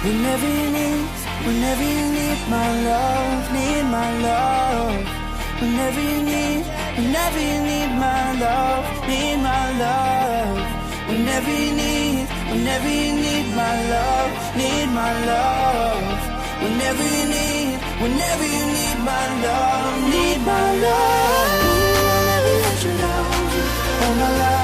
Whenever you need my love, need my love. Whenever you need my love, need my love. Whenever you need my love, need my love. Whenever you need my love, need my love. I'll never let you down, all my life.